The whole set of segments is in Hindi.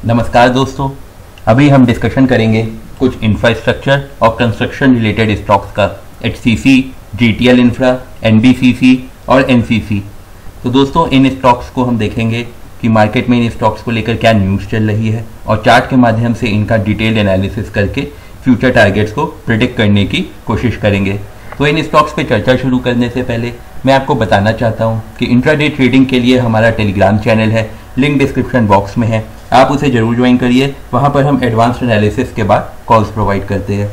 नमस्कार दोस्तों, अभी हम डिस्कशन करेंगे कुछ इंफ्रास्ट्रक्चर और कंस्ट्रक्शन रिलेटेड स्टॉक्स का HCC, GTL इंफ्रा, NBCC और NCC। तो दोस्तों इन स्टॉक्स को हम देखेंगे कि मार्केट में इन स्टॉक्स को लेकर क्या न्यूज़ चल रही है और चार्ट के माध्यम से इनका डिटेल्ड एनालिसिस करके फ्यूचर टारगेट्स को प्रिडिक्ट करने की कोशिश करेंगे। तो इन स्टॉक्स पे चर्चा शुरू करने से पहले मैं आपको बताना चाहता हूँ कि इंट्राडे ट्रेडिंग के लिए हमारा टेलीग्राम चैनल है, लिंक डिस्क्रिप्शन बॉक्स में है, आप उसे जरूर ज्वाइन करिए। वहाँ पर हम एडवांस्ड एनालिसिस के बाद कॉल्स प्रोवाइड करते हैं।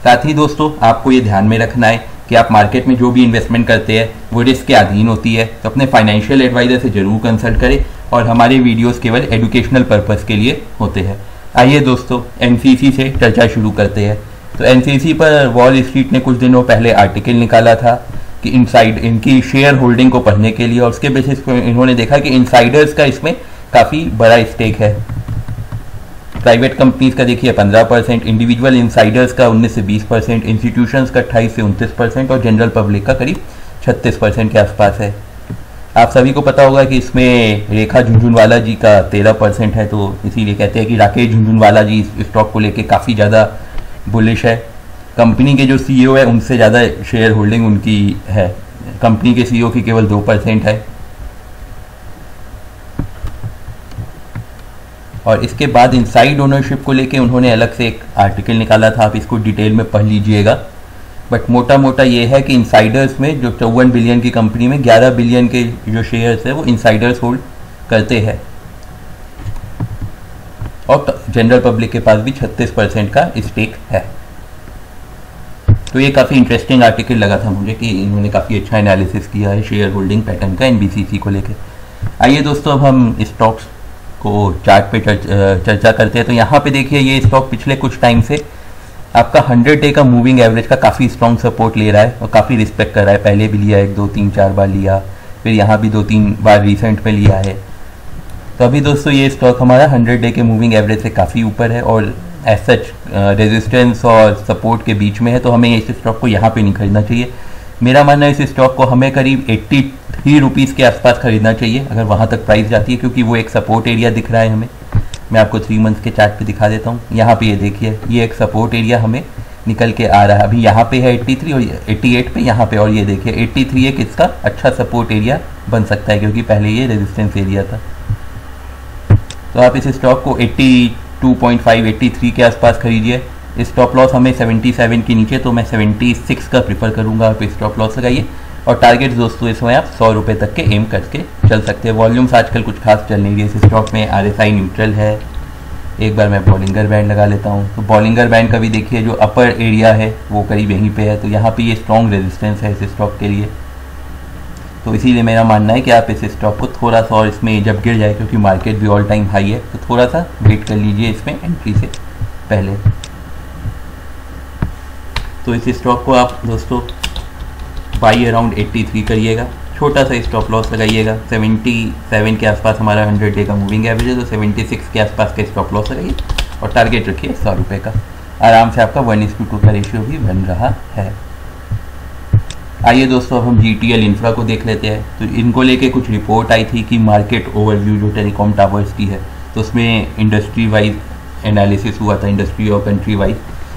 साथ ही दोस्तों आपको ये ध्यान में रखना है कि आप मार्केट में जो भी इन्वेस्टमेंट करते हैं वो रिस्क के अधीन होती है, तो अपने फाइनेंशियल एडवाइजर से जरूर कंसल्ट करें और हमारे वीडियोस केवल एजुकेशनल पर्पस के लिए होते हैं। आइए दोस्तों NCC से चर्चा शुरू करते हैं। तो NCC पर वॉल स्ट्रीट ने कुछ दिनों पहले आर्टिकल निकाला था कि इनकी शेयर होल्डिंग को पढ़ने के लिए, और उसके बेसिस पर इन्होंने देखा कि इनसाइडर्स का इसमें काफ़ी बड़ा स्टेक है। प्राइवेट कंपनीज का देखिए 15%, इंडिविजुअल इनसाइडर्स का 19 से 20%, इंस्टीट्यूशंस का 28 से 29% और जनरल पब्लिक का करीब 36% के आसपास है। आप सभी को पता होगा कि इसमें रेखा झुनझुनवाला जी का 13% है, तो इसीलिए कहते हैं कि राकेश झुनझुनवाला जी इस स्टॉक को लेके काफ़ी ज़्यादा बुलिश है। कंपनी के जो CEO है उनसे ज़्यादा शेयर होल्डिंग उनकी है, कंपनी के CEO की केवल 2% है। और इसके बाद इनसाइड ओनरशिप को लेके उन्होंने अलग से एक आर्टिकल निकाला था, आप इसको डिटेल में पढ़ लीजिएगा। बट मोटा मोटा ये है कि इनसाइडर्स में जो 54 बिलियन की कंपनी में 11 बिलियन के जो शेयर्स है वो इनसाइडर्स होल्ड करते हैं और जनरल पब्लिक के पास भी 36% का स्टेक है। तो ये काफ़ी इंटरेस्टिंग आर्टिकल लगा था मुझे कि इन्होंने काफ़ी अच्छा एनालिसिस किया है शेयर होल्डिंग पैटर्न का NBCC को लेके। आइए दोस्तों अब हम स्टॉक्स को चार्ट पे चर्चा करते हैं। तो यहाँ पे देखिए ये स्टॉक पिछले कुछ टाइम से आपका 100 डे का मूविंग एवरेज का काफ़ी स्ट्रॉन्ग सपोर्ट ले रहा है और काफ़ी रिस्पेक्ट कर रहा है। पहले भी लिया 1 2 3 4 बार लिया, फिर यहाँ भी 2-3 बार रिसेंट में लिया है। तो अभी दोस्तों ये स्टॉक हमारा 100 डे के मूविंग एवरेज से काफ़ी ऊपर है और एज सच रेजिस्टेंस और सपोर्ट के बीच में है, तो हमें इस स्टॉक को यहाँ पे नहीं खरीदना चाहिए। मेरा मानना है इस स्टॉक को हमें करीब 83 रुपीज़ के आसपास खरीदना चाहिए अगर वहाँ तक प्राइस जाती है, क्योंकि वो एक सपोर्ट एरिया दिख रहा है हमें। मैं आपको 3 मंथ्स के चार्ट पे दिखा देता हूँ। यहाँ पे ये देखिए ये एक सपोर्ट एरिया हमें निकल के आ रहा है। अभी यहाँ पे है 83 और 88 पे यहाँ पे, और ये देखिए 83 एक इसका अच्छा सपोर्ट एरिया बन सकता है क्योंकि पहले ये रेजिस्टेंस एरिया था। तो आप इस स्टॉक को 82.5 83 के आसपास खरीदिए। स्टॉप लॉस हमें 77 के नीचे, तो मैं 76 का प्रीफर करूँगा। आप स्टॉप लॉस लगाइए और टारगेट दोस्तों इसमें आप 100 रुपये तक के एम करके चल सकते हैं। वॉल्यूम्स आजकल कुछ खास चल नहीं रही है इस स्टॉक में। RSI न्यूट्रल है। एक बार मैं बॉलिंगर बैंड लगा लेता हूँ। तो बॉलिंगर बैंड का भी देखिए जो अपर एरिया है वो करीब यहीं पे है, तो यहाँ पे ये स्ट्रॉन्ग रेजिस्टेंस है इस स्टॉक के लिए। तो इसीलिए मेरा मानना है कि आप इस स्टॉक को थोड़ा सा, और इसमें जब गिर जाए क्योंकि मार्केट भी ऑल टाइम हाई है, तो थोड़ा सा वेट कर लीजिए इसमें एंट्री से पहले। तो इस स्टॉक को आप दोस्तों बाई अराउंड 83 करिएगा, छोटा सा स्टॉप लॉस लगाइएगा। 77 के आसपास हमारा 100 डे का मूविंग एवरेज है, तो 76 के आसपास का स्टॉप लॉस लगाइए और टारगेट रखिए 100 रुपये का। आराम से आपका 1:2 का रेशियो भी बन रहा है। आइए दोस्तों अब हम GTL इंफ्रा को देख लेते हैं। तो इनको लेके कुछ रिपोर्ट आई थी कि मार्केट ओवरव्यू जो टेलीकॉम टावर्स की है, तो उसमें इंडस्ट्री वाइज एनालिसिस हुआ था, इंडस्ट्री और कंट्री वाइज।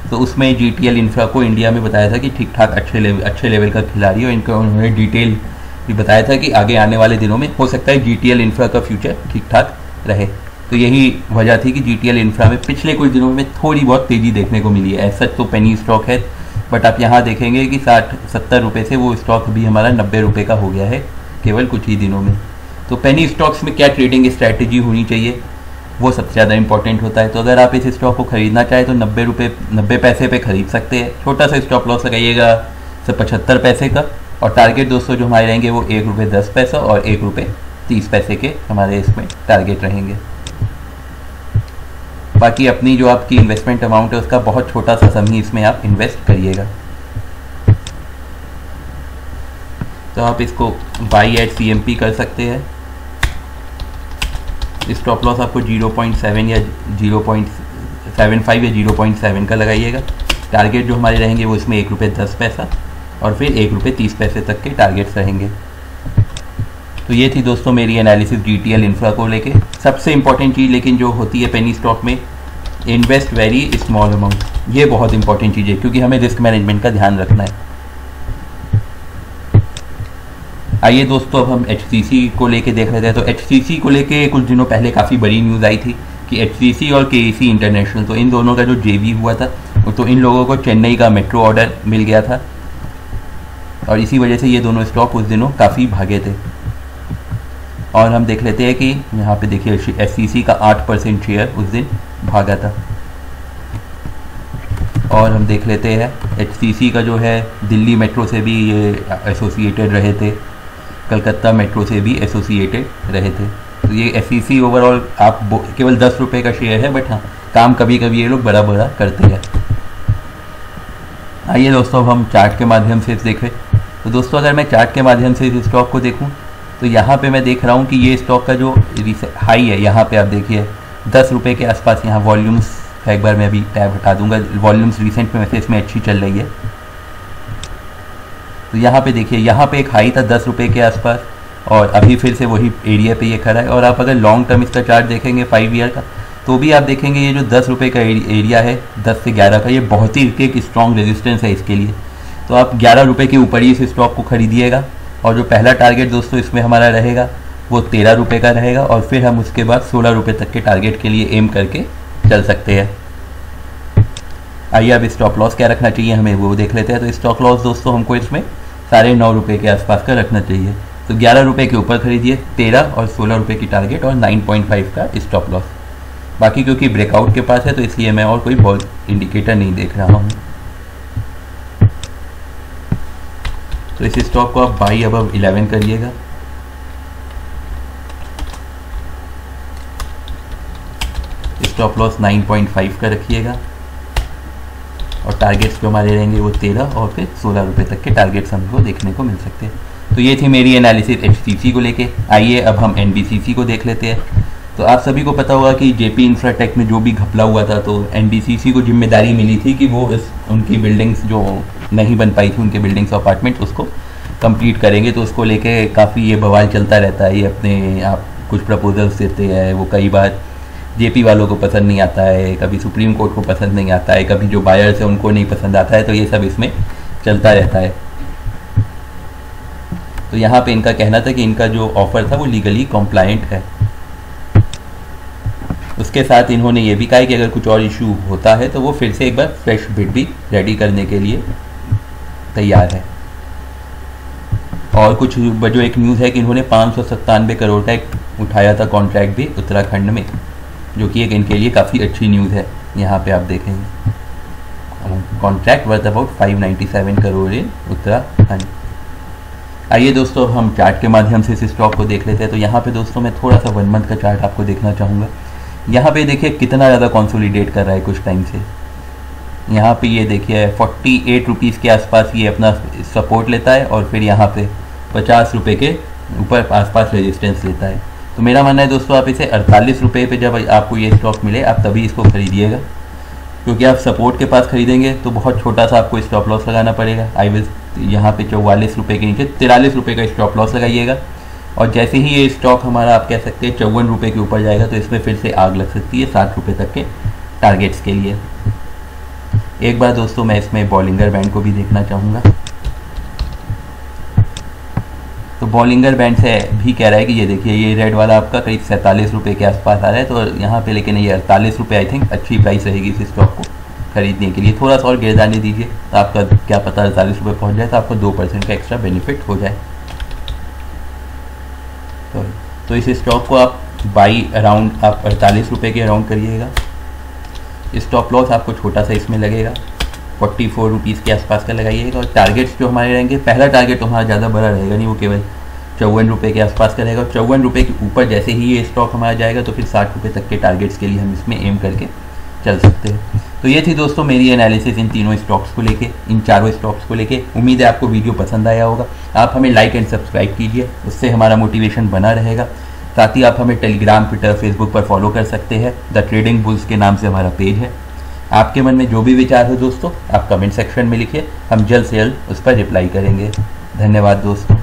तो उसमें GTL इंफ्रा को इंडिया में बताया था कि ठीक ठाक अच्छे लेवल का खिलाड़ी, और इनका उन्होंने डिटेल भी बताया था कि आगे आने वाले दिनों में हो सकता है GTL इंफ्रा का फ्यूचर ठीक ठाक रहे। तो यही वजह थी कि GTL इंफ्रा में पिछले कुछ दिनों में थोड़ी बहुत तेज़ी देखने को मिली है। सच तो पेनी स्टॉक है, बट आप यहाँ देखेंगे कि 60-70 रुपये से वो स्टॉक भी हमारा 90 रुपये का हो गया है केवल कुछ ही दिनों में। तो पेनी स्टॉक्स में क्या ट्रेडिंग स्ट्रैटेजी होनी चाहिए वो सबसे ज़्यादा इंपॉर्टेंट होता है। तो अगर आप इस स्टॉक को खरीदना चाहें तो 90 पैसे पे खरीद सकते हैं। छोटा सा स्टॉप लॉस लगाइएगा 75 पैसे का, और टारगेट दोस्तों जो हमारे रहेंगे वो ₹1.10 और ₹1.30 के हमारे इसमें टारगेट रहेंगे। बाकी अपनी जो आपकी इन्वेस्टमेंट अमाउंट है उसका बहुत छोटा सा सम ही इसमें आप इन्वेस्ट करिएगा। तो आप इसको बाई एट CMP कर सकते हैं। स्टॉप लॉस आपको 0.7 या 0.75 या 0.7 का लगाइएगा। टारगेट जो हमारे रहेंगे वो इसमें ₹1.10 और फिर ₹1.30 तक के टारगेट्स रहेंगे। तो ये थी दोस्तों मेरी एनालिसिस GTL इंफ्रा को लेके। सबसे इंपॉर्टेंट चीज़ लेकिन जो होती है पेनी स्टॉक में, इन्वेस्ट वेरी स्मॉल अमाउंट, ये बहुत इंपॉर्टेंट चीज़ है क्योंकि हमें रिस्क मैनेजमेंट का ध्यान रखना है। आइए दोस्तों अब हम HCC को लेके देख लेते हैं। तो HCC को लेके कुछ दिनों पहले काफ़ी बड़ी न्यूज़ आई थी कि HCC और KEC इंटरनेशनल, तो इन दोनों का जो JV हुआ था, तो इन लोगों को चेन्नई का मेट्रो ऑर्डर मिल गया था और इसी वजह से ये दोनों स्टॉक उस दिनों काफ़ी भागे थे। और हम देख लेते हैं कि यहाँ पे देखिए SCC का 8% शेयर उस दिन भागा था। और हम देख लेते हैं HCC का जो है दिल्ली मेट्रो से भी ये एसोसिएटेड रहे थे, कलकत्ता मेट्रो से भी एसोसिएटेड रहे थे। तो ये SCC ओवरऑल आप केवल 10 रुपये का शेयर है, बट हाँ काम कभी कभी ये लोग बड़ा बड़ा करते हैं। आइए दोस्तों अब हम चार्ट के माध्यम से देखें। तो दोस्तों अगर मैं चार्ट के माध्यम से इस स्टॉक को देखूं तो यहाँ पे मैं देख रहा हूँ कि ये स्टॉक का जो हाई है, यहाँ पे आप देखिए 10 रुपये के आसपास। यहाँ वॉल्यूम्स का एक बार मैं अभी टैब हटा दूंगा, वॉल्यूम्स रिसेंट में वैसे इसमें अच्छी चल रही है। तो यहाँ पे देखिए, यहाँ पे एक हाई था 10 रुपये के आसपास और अभी फिर से वही एरिया पे ये खड़ा है। और आप अगर लॉन्ग टर्म इसका चार्ट देखेंगे 5 ईयर का, तो भी आप देखेंगे ये जो 10 रुपये का एरिया है 10 से 11 का, ये बहुत ही एक स्ट्रॉन्ग रेजिस्टेंस है इसके लिए। तो आप 11 रुपये के ऊपर ही इस स्टॉक को खरीदिएगा। और जो पहला टारगेट दोस्तों इसमें हमारा रहेगा वो 13 रुपये का रहेगा और फिर हम उसके बाद 16 रुपये तक के टारगेट के लिए एम करके चल सकते हैं। आइए अब स्टॉप लॉस क्या रखना चाहिए हमें वो देख लेते हैं। तो स्टॉप लॉस दोस्तों हमको इसमें 9.5 रुपये के आसपास का रखना चाहिए। तो 11 रुपये के ऊपर खरीदिए, 13 और 16 रुपये की टारगेट और 9.5 का स्टॉप लॉस। बाकी क्योंकि ब्रेकआउट के पास है तो इसलिए मैं और कोई बॉल इंडिकेटर नहीं देख रहा हूँ। तो इस स्टॉक को आप बाई अबव 11 करिएगा। स्टॉप लॉस 9.5 का रखिएगा और टारगेट्स जो हमारे रहेंगे वो 13 और फिर 16 रुपये तक के टारगेट्स हमको देखने को मिल सकते हैं। तो ये थी मेरी एनालिसिस HCC को लेके। आइए अब हम NBCC को देख लेते हैं। तो आप सभी को पता होगा कि JP इंफ्राटेक में जो भी घपला हुआ था, तो NBCC को जिम्मेदारी मिली थी कि वो उनकी बिल्डिंग्स जो नहीं बन पाई थी, उनके बिल्डिंग्स अपार्टमेंट, उसको कंप्लीट करेंगे। तो उसको लेके काफ़ी ये बवाल चलता रहता है। ये अपने आप कुछ प्रपोजल्स देते हैं, वो कई बार JP वालों को पसंद नहीं आता है, कभी सुप्रीम कोर्ट को पसंद नहीं आता है, कभी जो बायर्स है उनको नहीं पसंद आता है। तो ये सब इसमें चलता रहता है। तो यहाँ पे इनका कहना था कि इनका जो ऑफर था वो लीगली कॉम्प्लायंट है। उसके साथ इन्होंने ये भी कहा कि अगर कुछ और इशू होता है तो वो फिर से एक बार फ्रेश बिड भी रेडी करने के लिए तैयार है। और कुछ जो एक न्यूज़ है कि इन्होंने 597 करोड़ का एक उठाया था कॉन्ट्रैक्ट भी उत्तराखंड में, जो कि एक इनके लिए काफ़ी अच्छी न्यूज़ है। यहाँ पे आप देखेंगे कॉन्ट्रैक्ट वर्थ अबाउट 597 करोड़ इन उत्तराखंड। आइए दोस्तों हम चार्ट के माध्यम से इस स्टॉक को देख लेते हैं। तो यहाँ पे दोस्तों मैं थोड़ा सा 1 मंथ का चार्ट आपको देखना चाहूँगा। यहाँ पे देखिए कितना ज़्यादा कंसोलिडेट कर रहा है कुछ टाइम से। यहाँ पे ये देखिए 48 रुपीज़ के आसपास ये अपना सपोर्ट लेता है और फिर यहाँ पे 50 रुपये के ऊपर आसपास रेजिस्टेंस लेता है। तो मेरा मानना है दोस्तों आप इसे 48 रुपये पे जब आपको ये स्टॉक मिले आप तभी इसको खरीदिएगा, क्योंकि आप सपोर्ट के पास खरीदेंगे तो बहुत छोटा सा आपको स्टॉप लॉस लगाना पड़ेगा। आई विल यहाँ पे 44 रुपये के नीचे 43 रुपये का स्टॉप लॉस लगाइएगा। और जैसे ही ये स्टॉक हमारा आप कह सकते हैं 54 रुपये के ऊपर जाएगा तो इसमें फिर से आग लग सकती है 60 रुपये तक के टारगेट्स के लिए। एक बार दोस्तों मैं इसमें बॉलिंगर बैंड को भी देखना चाहूँगा। तो बॉलिंगर बैंड से भी कह रहा है कि ये देखिए ये रेड वाला आपका करीब 47 रुपये के आसपास आ रहा है। तो यहाँ पे लेकिन ये 48 रुपये आई थिंक अच्छी प्राइस रहेगी इस स्टॉक को खरीदने के लिए। थोड़ा सा और गिर जाने दीजिए तो आपका क्या पता 48 रुपये पहुँच जाए तो आपको 2% का एक्स्ट्रा बेनिफिट हो जाए। तो इस स्टॉक को आप बाई अराउंड आप 48 रुपये के अराउंड करिएगा। स्टॉप लॉस आपको छोटा सा इसमें लगेगा 44 रुपीज़ के आसपास का लगाइएगा। और टारगेट्स जो हमारे रहेंगे, पहला टारगेट तो हमारा ज़्यादा बड़ा रहेगा नहीं, वो केवल 54 रुपये के आसपास का रहेगा। और 54 रुपये के ऊपर जैसे ही ये स्टॉक हमारा जाएगा तो फिर 60 रुपये तक के टारगेट्स के लिए हम इसमें एम करके चल सकते हैं। तो ये थी दोस्तों मेरी एनालिसिस इन तीनों स्टॉक्स को लेके, इन चारों स्टॉक्स को लेके। उम्मीद है आपको वीडियो पसंद आया होगा। आप हमें लाइक एंड सब्सक्राइब कीजिए, उससे हमारा मोटिवेशन बना रहेगा। साथ ही आप हमें टेलीग्राम, ट्विटर, फेसबुक पर फॉलो कर सकते हैं। द ट्रेडिंग बुल्स के नाम से हमारा पेज है। आपके मन में जो भी विचार हो दोस्तों आप कमेंट सेक्शन में लिखिए, हम जल्द से जल्द उस पर रिप्लाई करेंगे। धन्यवाद दोस्तों।